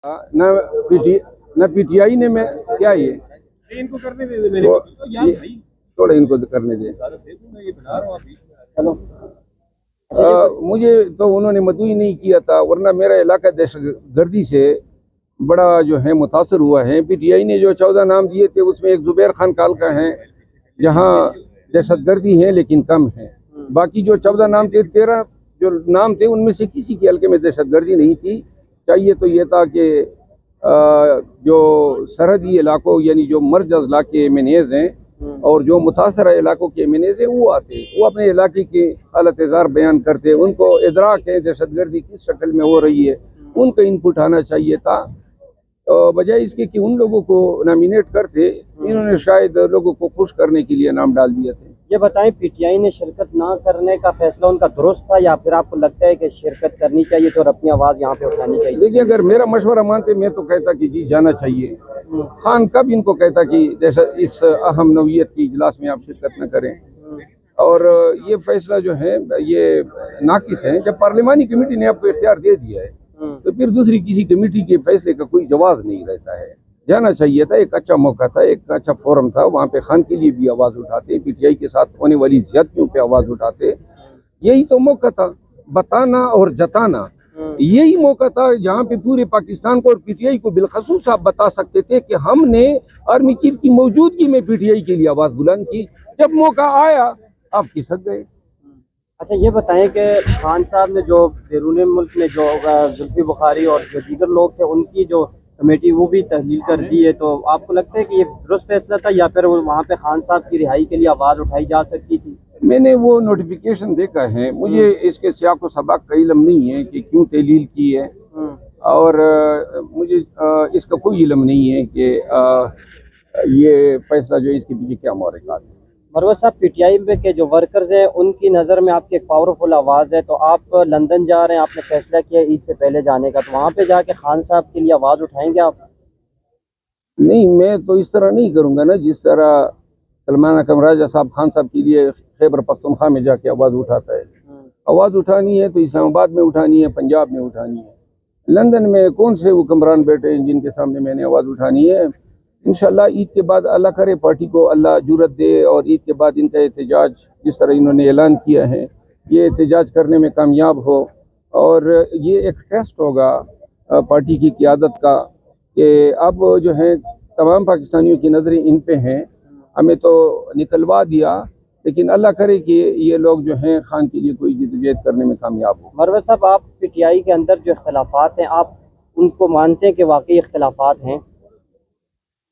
نہ نہ P T I نے میں کیا یہ ان کو کرنے دے میرے تھوڑا ان کو کرنے دیں. مجھے تو انہوں نے مدعو ہی نہیں کیا تھا، ورنہ میرا علاقہ دہشت گردی سے بڑا جو ہے متاثر ہوا ہے. پی ٹی آئی نے جو 14 نام دیے تھے اس میں ایک زبیر خان کالکا ہیں جہاں دہشت گردی ہے لیکن کم ہے. باقی جو 14 نام تھے، 13 جو نام تھے ان میں سے کسی کے حلقے میں دہشت گردی نہیں تھی. چاہیے تو یہ تھا کہ جو سرحدی علاقوں یعنی جو مرج اضلاع کے ایم ہیں اور جو متاثرہ علاقوں کے ایم ہیں وہ آتے، وہ اپنے علاقے کی حالت اظہار بیان کرتے، ان کو ادراک ہے دہشت گردی کس شکل میں ہو رہی ہے، ان کا انپٹ آنا چاہیے تھا. بجائے اس کے کہ ان لوگوں کو نامینیٹ کرتے، انہوں نے شاید لوگوں کو خوش کرنے کے لیے نام ڈال دیا تھے. یہ بتائیں پی ٹی آئی نے شرکت نہ کرنے کا فیصلہ ان کا درست تھا یا پھر آپ کو لگتا ہے کہ شرکت کرنی چاہیے تو اور اپنی آواز یہاں پہ اٹھانی چاہیے؟ دیکھیے اگر میرا مشورہ مانتے میں تو کہتا کہ جی جانا چاہیے. خان کب ان کو کہتا کہ جیسا اس اہم نوعیت کی اجلاس میں آپ شرکت نہ کریں، اور یہ فیصلہ جو ہے یہ ناقص ہے. جب پارلیمانی کمیٹی نے آپ کو اختیار دے دیا ہے تو پھر دوسری کسی کمیٹی کے فیصلے کا کوئی جواز نہیں رہتا ہے. جانا چاہیے تھا، ایک اچھا موقع تھا، ایک اچھا فورم تھا، وہاں پہ خان کے لیے بھی آواز اٹھاتے، پی ٹی آئی کے ساتھ ہونے والی زیادتیوں پہ آواز اٹھاتے. یہی تو موقع تھا بتانا اور جتانا. یہی موقع تھا جہاں پہ پورے پاکستان کو اور پی ٹی آئی کو بالخصوص آپ بتا سکتے تھے کہ ہم نے آرمی چیف کی موجودگی میں پی ٹی آئی کے لیے آواز بلند کی. جب موقع آیا آپ کھسک گئے. اچھا یہ بتائیں کہ خان صاحب نے جو بیرون ملک میں جو زلفی بخاری اور جو دیگر لوگ تھے ان کی جو کمیٹی وہ بھی تحلیل کر دی ہے، تو آپ کو لگتا ہے کہ یہ درست فیصلہ تھا یا پھر وہاں پہ خان صاحب کی رہائی کے لیے آواز اٹھائی جا سکتی تھی؟ میں نے وہ نوٹیفیکیشن دیکھا ہے، مجھے اس کے سیاق و سباق کا علم نہیں ہے کہ کیوں تحلیل کی ہے، اور مجھے اس کا کوئی علم نہیں ہے کہ یہ فیصلہ جو ہے اس کے پیچھے کیا محرکات ہے. مروت صاحب پی ٹی آئی میں کے جو ورکرز ہیں ان کی نظر میں آپ کی ایک پاورفل آواز ہے، تو آپ لندن جا رہے ہیں، آپ نے فیصلہ کیا عید سے پہلے جانے کا، تو وہاں پہ جا کے خان صاحب کے لیے آواز اٹھائیں گے آپ؟ نہیں، میں تو اس طرح نہیں کروں گا نا جس طرح سلمان اکرم راجہ صاحب خان صاحب کے لیے خیبر پختونخوا میں جا کے آواز اٹھاتا ہے. آواز اٹھانی ہے تو اسلام آباد میں اٹھانی ہے، پنجاب میں اٹھانی ہے. لندن میں کون سے حکمران بیٹھے ہیں جن کے سامنے میں نے آواز اٹھانی ہے؟ انشاءاللہ عید کے بعد اللہ کرے پارٹی کو اللہ جرت دے اور عید کے بعد ان کا احتجاج جس طرح انہوں نے اعلان کیا ہے یہ احتجاج کرنے میں کامیاب ہو، اور یہ ایک ٹیسٹ ہوگا پارٹی کی قیادت کا کہ اب جو ہے تمام پاکستانیوں کی نظریں ان پہ ہیں. ہمیں تو نکلوا دیا، لیکن اللہ کرے کہ یہ لوگ جو ہیں خان کے لیے کوئی جدوجہد کرنے میں کامیاب ہو. مروت صاحب آپ پی ٹی آئی کے اندر جو اختلافات ہیں آپ ان کو مانتے ہیں کہ واقعی اختلافات ہیں؟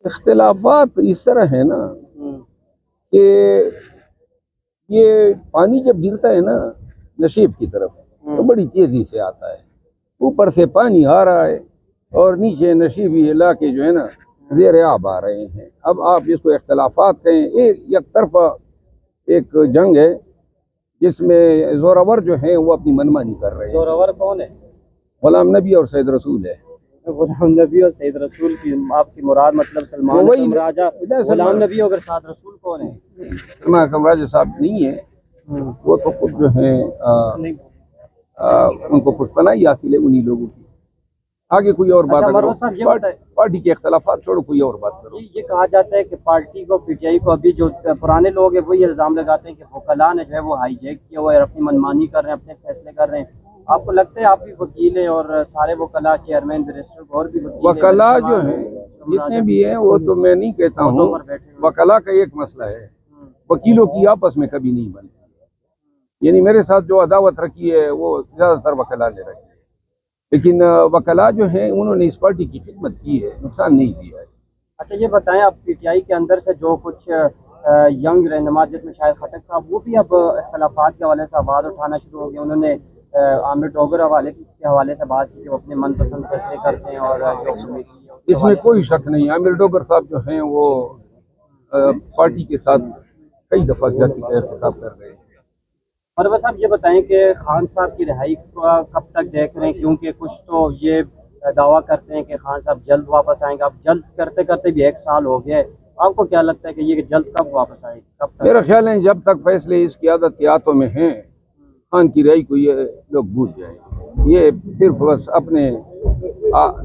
اختلافات اس طرح ہے نا کہ یہ پانی جب گرتا ہے نا نشیب کی طرف تو بڑی تیزی سے آتا ہے. اوپر سے پانی آ رہا ہے اور نیچے نشیبی علاقے جو ہے نا زیر آب آ رہے ہیں. اب آپ اس کو اختلافات کہیں، ایک یک طرفہ ایک جنگ ہے جس میں زورور جو ہیں وہ اپنی منمانی کر رہے ہیں. زورور کون ہے؟ غلام نبی اور سید رسول ہے. غلام نبی اور سید رسول کی آپ کی مراد مطلب سلمان اکرم راجہ؟ غلام نبی اور سید رسول کون ہے؟ سلمان اکرم راجہ صاحب نہیں ہے، وہ تو خود جو ہیں ان کو کچھ پناہی حاصل ہے انہی لوگوں کی. آگے کوئی اور بات کرو، پارٹی کے اختلافات چھوڑو کوئی اور بات کرو. یہ کہا جاتا ہے کہ پارٹی کو پی ٹی آئی کو ابھی جو پرانے لوگ ہیں وہی الزام لگاتے ہیں کہ وکلاء نے جو ہے وہ ہائی جیک کیا ہوا ہے، اپنی منمانی کر رہے ہیں، اپنے فیصلے کر رہے ہیں. آپ کو لگتا ہے آپ بھی وکیل ہیں اور سارے وکلاء چیئرمین بیرسٹر اور بھی وکلاء جو ہیں جتنے بھی ہیں وہ تو میں نہیں کہتا ہوں، وکلاء کا ایک مسئلہ ہے، وکیلوں کی آپس میں کبھی نہیں بنتی. یعنی میرے ساتھ جو عداوت رکھی ہے وہ زیادہ تر وکلاء نے رکھی ہے، لیکن وکلاء جو ہیں انہوں نے اس پارٹی کی خدمت کی ہے، نقصان نہیں دیا ہے. اچھا یہ بتائیں آپ پی ٹی آئی کے اندر سے جو کچھ ینگ رہنما جس میں شاید خٹک صاحب وہ بھی اب اختلافات کے حوالے سے آواز اٹھانا شروع ہو گئے. انہوں نے عامر ڈوگر کے حوالے سے بات کی کہ وہ اپنے من پسند فیصلے کرتے ہیں اور اس میں کوئی شک نہیں. عامر ڈوگر صاحب جو ہیں وہ پارٹی کے ساتھ کئی دفعہ جاتی کا ارتکاب کر رہے ہیں. مروت صاحب یہ بتائیں کہ خان صاحب کی رہائی کا کب تک دیکھ رہے ہیں، کیونکہ کچھ تو یہ دعویٰ کرتے ہیں کہ خان صاحب جلد واپس آئیں گے. اب جلد کرتے کرتے بھی 1 سال ہو گیا ہے، آپ کو کیا لگتا ہے کہ یہ جلد کب واپس آئے گی، کب تک؟ میرا خیال ہے جب تک فیصلے اس قیادت کے ہاتھوں میں ہیں خان کی رہائی کو یہ لوگ بھول جائیں. یہ صرف بس اپنے